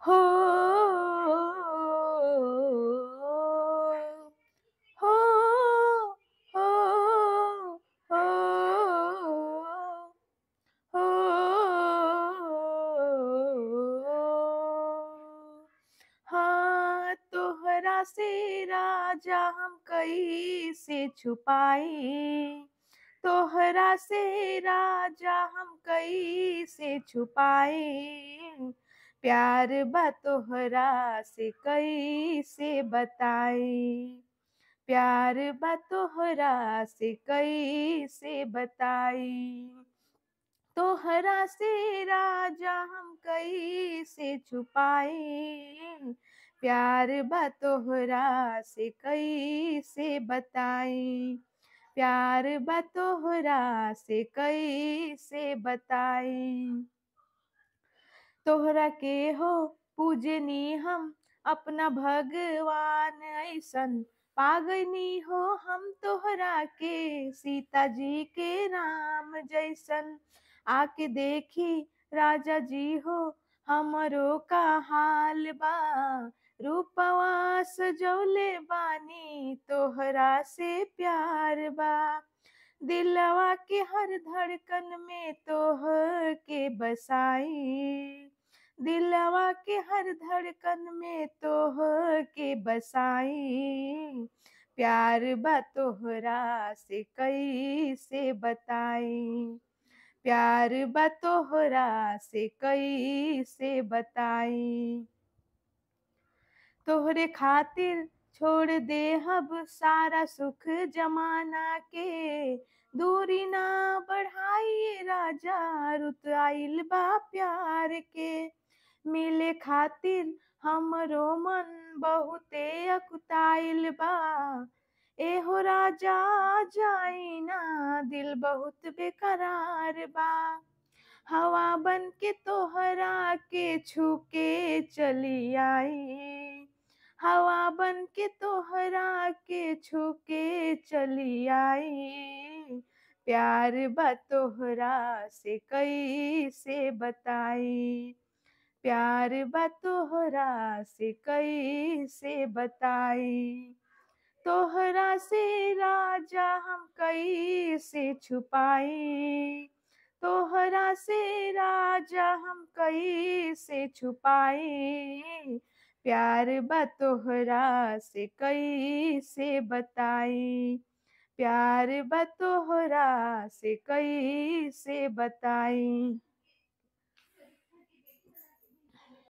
हो हो हो हो हो हाँ तोहरा से राजा हम कैसे छुपाई, तोहरा से राजा हम कैसे छुपाई, प्यार बा तोहरा से कैसे बताई, प्यार बा तोहरा से कैसे बताई, तोहरा से राजा हम कैसे छुपाई, प्यार बा तोहरा से कैसे बताई, प्यार बा तोहरा से कैसे बताई। तोहरा के हो पूजनी हम अपना भगवान ऐसन, पागनी हो हम तोहरा के सीता जी के राम जैसन, आके देखी राजा जी हो हमरो का हाल बा, रूपवा सजौले बानी तोहरा से प्यार बा, दिलवा के हर धड़कन में तोह के बसाई, दिलवा के हर धड़कन में तोह के बसाई, प्यार बा तोहरा से कैसे बताई, प्यार बा तोहरा से कैसे बताई। तोहरे खातिर छोड़ दे हब सारा सुख जमाना के, दूरी ना बढ़ाई राजा रुत आइल बा प्यार के, मिले खातिर हमरो मन बहुते अकुताइल बा, एहो राजा जाई ना दिल बहुत बेकरार बा, हवा बन के तोहरा के छू के चली आई, हवा बन के तोहरा के छू के चली आई, प्यार बा तोहरा से कैसे बताई, प्यार बा तोहरा से कैसे बताई, तोहरा से राजा हम कैसे छुपाई, तोहरा से राजा हम कैसे छुपाई, प्यार बा तोहरा से कैसे बताई, प्यार बा तोहरा से कैसे बताई।